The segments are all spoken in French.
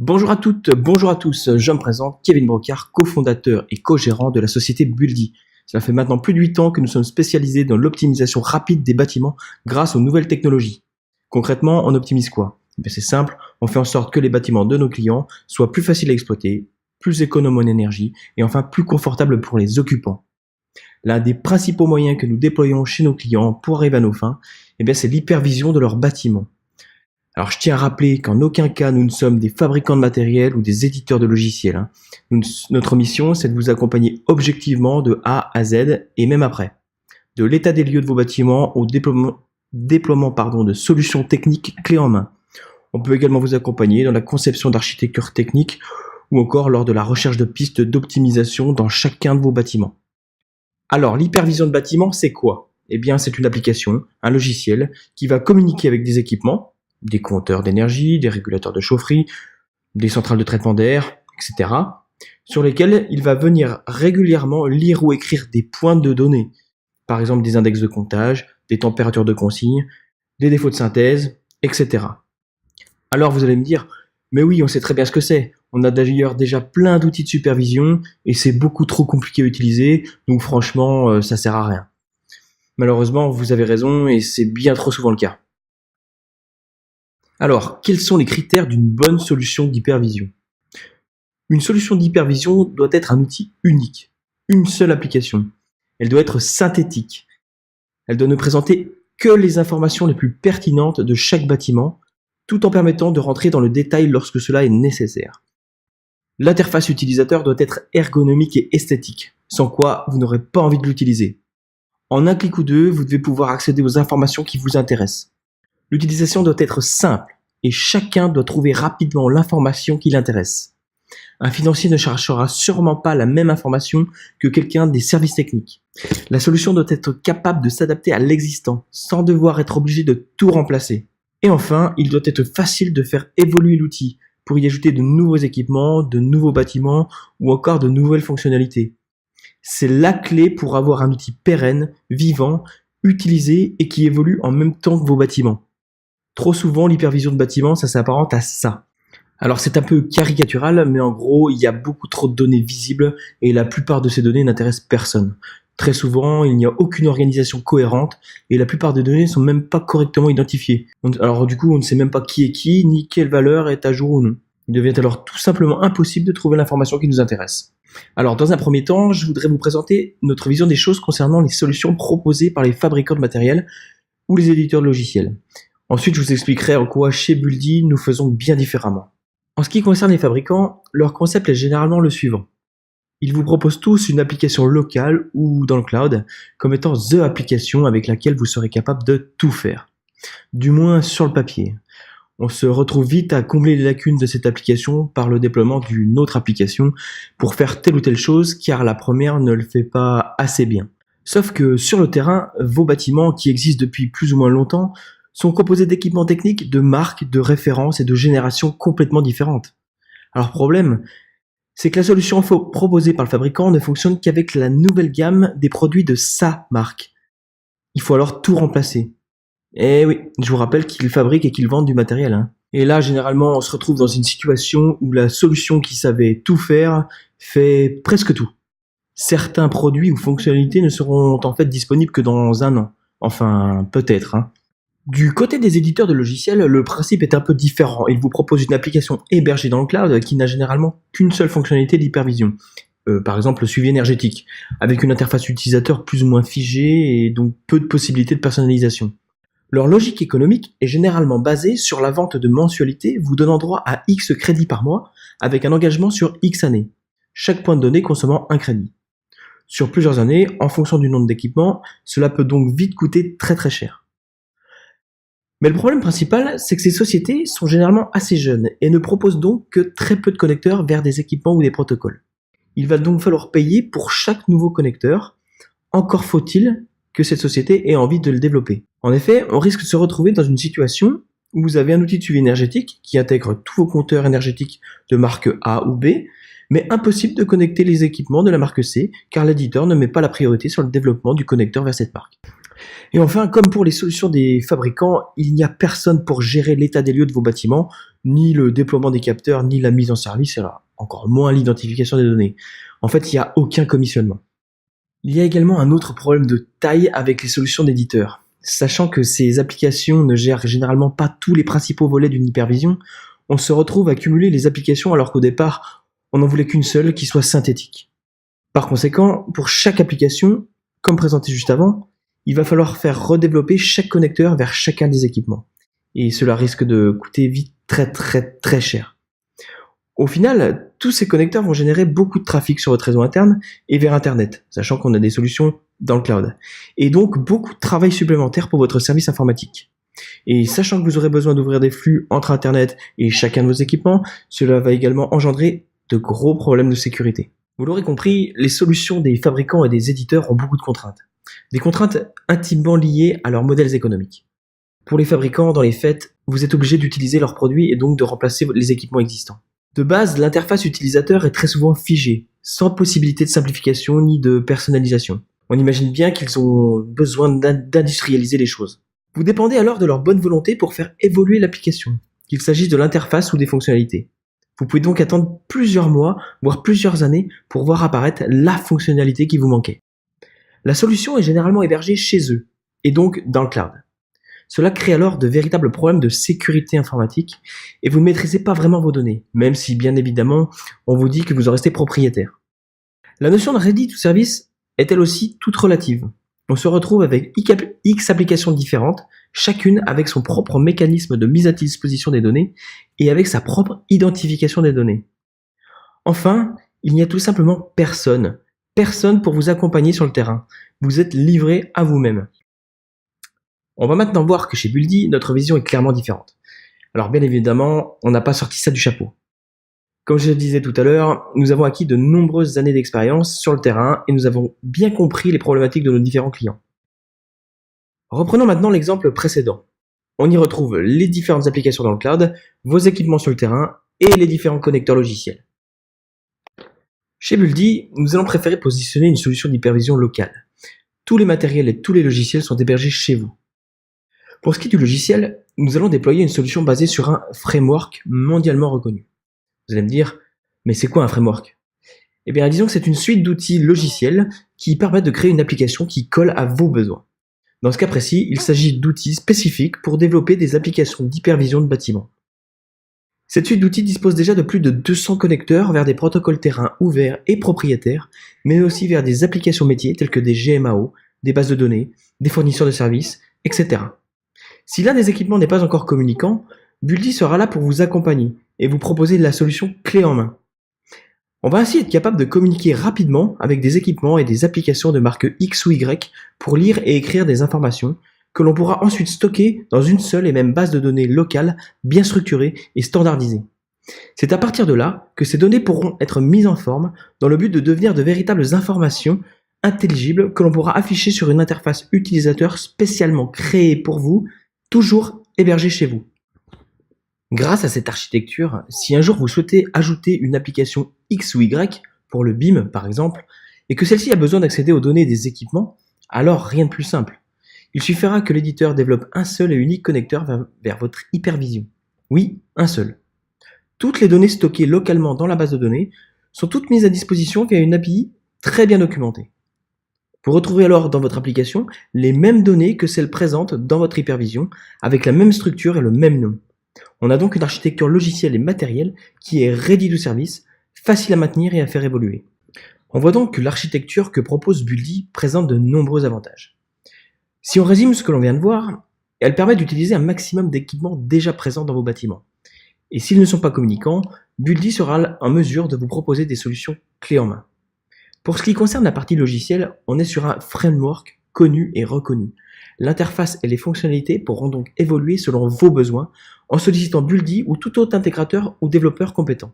Bonjour à toutes, bonjour à tous, je me présente Kevin Brocard, cofondateur et co-gérant de la société Buldi. Cela fait maintenant plus de 8 ans que nous sommes spécialisés dans l'optimisation rapide des bâtiments grâce aux nouvelles technologies. Concrètement, on optimise quoi? C'est simple, on fait en sorte que les bâtiments de nos clients soient plus faciles à exploiter, plus économes en énergie et enfin plus confortables pour les occupants. L'un des principaux moyens que nous déployons chez nos clients pour arriver à nos fins, c'est l'hypervision de leurs bâtiments. Alors, je tiens à rappeler qu'en aucun cas nous ne sommes des fabricants de matériel ou des éditeurs de logiciels. Notre mission, c'est de vous accompagner objectivement de A à Z et même après. De l'état des lieux de vos bâtiments au déploiement de solutions techniques clés en main. On peut également vous accompagner dans la conception d'architecture technique ou encore lors de la recherche de pistes d'optimisation dans chacun de vos bâtiments. Alors, l'hypervision de bâtiment, c'est quoi? C'est une application, un logiciel qui va communiquer avec des équipements, des compteurs d'énergie, des régulateurs de chaufferie, des centrales de traitement d'air, etc., sur lesquels il va venir régulièrement lire ou écrire des points de données, par exemple des index de comptage, des températures de consigne, des défauts de synthèse, etc. Alors vous allez me dire, mais oui, on sait très bien ce que c'est. On a d'ailleurs déjà plein d'outils de supervision et c'est beaucoup trop compliqué à utiliser, donc franchement, ça sert à rien. Malheureusement, vous avez raison et c'est bien trop souvent le cas. Alors, quels sont les critères d'une bonne solution d'hypervision? Une solution d'hypervision doit être un outil unique, une seule application. Elle doit être synthétique. Elle doit ne présenter que les informations les plus pertinentes de chaque bâtiment, tout en permettant de rentrer dans le détail lorsque cela est nécessaire. L'interface utilisateur doit être ergonomique et esthétique, sans quoi vous n'aurez pas envie de l'utiliser. En un clic ou deux, vous devez pouvoir accéder aux informations qui vous intéressent. L'utilisation doit être simple et chacun doit trouver rapidement l'information qui l'intéresse. Un financier ne cherchera sûrement pas la même information que quelqu'un des services techniques. La solution doit être capable de s'adapter à l'existant sans devoir être obligé de tout remplacer. Et enfin, il doit être facile de faire évoluer l'outil pour y ajouter de nouveaux équipements, de nouveaux bâtiments ou encore de nouvelles fonctionnalités. C'est la clé pour avoir un outil pérenne, vivant, utilisé et qui évolue en même temps que vos bâtiments. Trop souvent, l'hypervision de bâtiments, ça s'apparente à ça. Alors c'est un peu caricatural, mais en gros, il y a beaucoup trop de données visibles et la plupart de ces données n'intéressent personne. Très souvent, il n'y a aucune organisation cohérente et la plupart des données ne sont même pas correctement identifiées. Alors du coup, on ne sait même pas qui est qui, ni quelle valeur est à jour ou non. Il devient alors tout simplement impossible de trouver l'information qui nous intéresse. Alors dans un premier temps, je voudrais vous présenter notre vision des choses concernant les solutions proposées par les fabricants de matériel ou les éditeurs de logiciels. Ensuite, je vous expliquerai en quoi chez Buldi, nous faisons bien différemment. En ce qui concerne les fabricants, leur concept est généralement le suivant. Ils vous proposent tous une application locale ou dans le cloud comme étant THE application avec laquelle vous serez capable de tout faire. Du moins sur le papier. On se retrouve vite à combler les lacunes de cette application par le déploiement d'une autre application pour faire telle ou telle chose car la première ne le fait pas assez bien. Sauf que sur le terrain, vos bâtiments qui existent depuis plus ou moins longtemps sont composés d'équipements techniques, de marques, de références et de générations complètement différentes. Alors problème, c'est que la solution proposée par le fabricant ne fonctionne qu'avec la nouvelle gamme des produits de sa marque. Il faut alors tout remplacer. Eh oui, je vous rappelle qu'ils fabriquent et qu'ils vendent du matériel. Et là, généralement, on se retrouve dans une situation où la solution qui savait tout faire fait presque tout. Certains produits ou fonctionnalités ne seront en fait disponibles que dans 1 an. Enfin, peut-être. Du côté des éditeurs de logiciels, le principe est un peu différent. Ils vous proposent une application hébergée dans le cloud qui n'a généralement qu'une seule fonctionnalité d'hypervision. Par exemple le suivi énergétique, avec une interface utilisateur plus ou moins figée et donc peu de possibilités de personnalisation. Leur logique économique est généralement basée sur la vente de mensualités vous donnant droit à X crédits par mois avec un engagement sur X années. Chaque point de données consommant 1 crédit. Sur plusieurs années, en fonction du nombre d'équipements, cela peut donc vite coûter très très cher. Mais le problème principal, c'est que ces sociétés sont généralement assez jeunes et ne proposent donc que très peu de connecteurs vers des équipements ou des protocoles. Il va donc falloir payer pour chaque nouveau connecteur, encore faut-il que cette société ait envie de le développer. En effet, on risque de se retrouver dans une situation où vous avez un outil de suivi énergétique qui intègre tous vos compteurs énergétiques de marque A ou B, mais impossible de connecter les équipements de la marque C car l'éditeur ne met pas la priorité sur le développement du connecteur vers cette marque. Et enfin, comme pour les solutions des fabricants, il n'y a personne pour gérer l'état des lieux de vos bâtiments, ni le déploiement des capteurs, ni la mise en service, et là, encore moins l'identification des données. En fait, il n'y a aucun commissionnement. Il y a également un autre problème de taille avec les solutions d'éditeurs. Sachant que ces applications ne gèrent généralement pas tous les principaux volets d'une hypervision, on se retrouve à cumuler les applications alors qu'au départ, on n'en voulait qu'une seule qui soit synthétique. Par conséquent, pour chaque application, comme présenté juste avant, il va falloir faire redévelopper chaque connecteur vers chacun des équipements. Et cela risque de coûter vite très cher. Au final, tous ces connecteurs vont générer beaucoup de trafic sur votre réseau interne et vers Internet, sachant qu'on a des solutions dans le cloud. Et donc beaucoup de travail supplémentaire pour votre service informatique. Et sachant que vous aurez besoin d'ouvrir des flux entre Internet et chacun de vos équipements, cela va également engendrer de gros problèmes de sécurité. Vous l'aurez compris, les solutions des fabricants et des éditeurs ont beaucoup de contraintes. Des contraintes intimement liées à leurs modèles économiques. Pour les fabricants, dans les faits, vous êtes obligé d'utiliser leurs produits et donc de remplacer les équipements existants. De base, l'interface utilisateur est très souvent figée, sans possibilité de simplification ni de personnalisation. On imagine bien qu'ils ont besoin d'industrialiser les choses. Vous dépendez alors de leur bonne volonté pour faire évoluer l'application, qu'il s'agisse de l'interface ou des fonctionnalités. Vous pouvez donc attendre plusieurs mois, voire plusieurs années, pour voir apparaître la fonctionnalité qui vous manquait. La solution est généralement hébergée chez eux, et donc dans le cloud. Cela crée alors de véritables problèmes de sécurité informatique, et vous ne maîtrisez pas vraiment vos données, même si bien évidemment, on vous dit que vous en restez propriétaire. La notion de ready to service est elle aussi toute relative. On se retrouve avec X applications différentes, chacune avec son propre mécanisme de mise à disposition des données et avec sa propre identification des données. Enfin, il n'y a tout simplement personne pour vous accompagner sur le terrain. Vous êtes livré à vous-même. On va maintenant voir que chez Buldi, notre vision est clairement différente. Alors bien évidemment, on n'a pas sorti ça du chapeau. Comme je le disais tout à l'heure, nous avons acquis de nombreuses années d'expérience sur le terrain et nous avons bien compris les problématiques de nos différents clients. Reprenons maintenant l'exemple précédent. On y retrouve les différentes applications dans le cloud, vos équipements sur le terrain et les différents connecteurs logiciels. Chez Buldi, nous allons préférer positionner une solution d'hypervision locale. Tous les matériels et tous les logiciels sont hébergés chez vous. Pour ce qui est du logiciel, nous allons déployer une solution basée sur un framework mondialement reconnu. Vous allez me dire, mais c'est quoi un framework ? Eh bien, disons que c'est une suite d'outils logiciels qui permettent de créer une application qui colle à vos besoins. Dans ce cas précis, il s'agit d'outils spécifiques pour développer des applications d'hypervision de bâtiments. Cette suite d'outils dispose déjà de plus de 200 connecteurs vers des protocoles terrain ouverts et propriétaires, mais aussi vers des applications métiers telles que des GMAO, des bases de données, des fournisseurs de services, etc. Si l'un des équipements n'est pas encore communicant, Buldi sera là pour vous accompagner et vous proposer la solution clé en main. On va ainsi être capable de communiquer rapidement avec des équipements et des applications de marque X ou Y pour lire et écrire des informations que l'on pourra ensuite stocker dans une seule et même base de données locale bien structurée et standardisée. C'est à partir de là que ces données pourront être mises en forme dans le but de devenir de véritables informations intelligibles que l'on pourra afficher sur une interface utilisateur spécialement créée pour vous, toujours hébergée chez vous. Grâce à cette architecture, si un jour vous souhaitez ajouter une application X ou Y, pour le BIM par exemple, et que celle-ci a besoin d'accéder aux données des équipements, alors rien de plus simple. Il suffira que l'éditeur développe un seul et unique connecteur vers votre hypervision. Oui, un seul. Toutes les données stockées localement dans la base de données sont toutes mises à disposition via une API très bien documentée. Vous retrouvez alors dans votre application les mêmes données que celles présentes dans votre hypervision, avec la même structure et le même nom. On a donc une architecture logicielle et matérielle qui est ready to service, facile à maintenir et à faire évoluer. On voit donc que l'architecture que propose Buldi présente de nombreux avantages. Si on résume ce que l'on vient de voir, elle permet d'utiliser un maximum d'équipements déjà présents dans vos bâtiments. Et s'ils ne sont pas communicants, Buldi sera en mesure de vous proposer des solutions clés en main. Pour ce qui concerne la partie logicielle, on est sur un framework connu et reconnu. L'interface et les fonctionnalités pourront donc évoluer selon vos besoins en sollicitant Buldi ou tout autre intégrateur ou développeur compétent.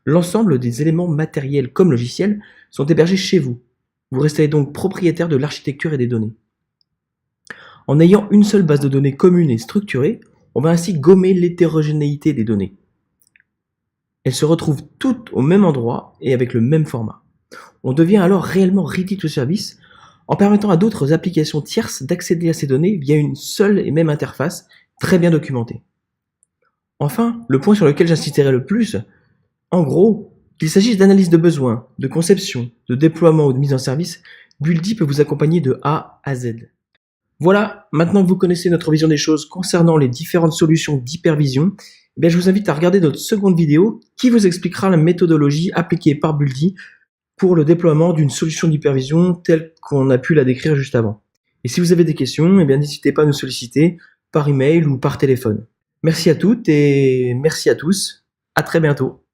L'ensemble des éléments matériels comme logiciels sont hébergés chez vous. Vous resterez donc propriétaire de l'architecture et des données. En ayant une seule base de données commune et structurée, on va ainsi gommer l'hétérogénéité des données. Elles se retrouvent toutes au même endroit et avec le même format. On devient alors réellement ready to service en permettant à d'autres applications tierces d'accéder à ces données via une seule et même interface très bien documentée. Enfin, le point sur lequel j'insisterai le plus, en gros, qu'il s'agisse d'analyse de besoins, de conception, de déploiement ou de mise en service, Buildy peut vous accompagner de A à Z. Voilà, maintenant que vous connaissez notre vision des choses concernant les différentes solutions d'hypervision, je vous invite à regarder notre seconde vidéo qui vous expliquera la méthodologie appliquée par Buildy pour le déploiement d'une solution d'hypervision telle qu'on a pu la décrire juste avant. Et si vous avez des questions, n'hésitez pas à nous solliciter par email ou par téléphone. Merci à toutes et merci à tous. À très bientôt.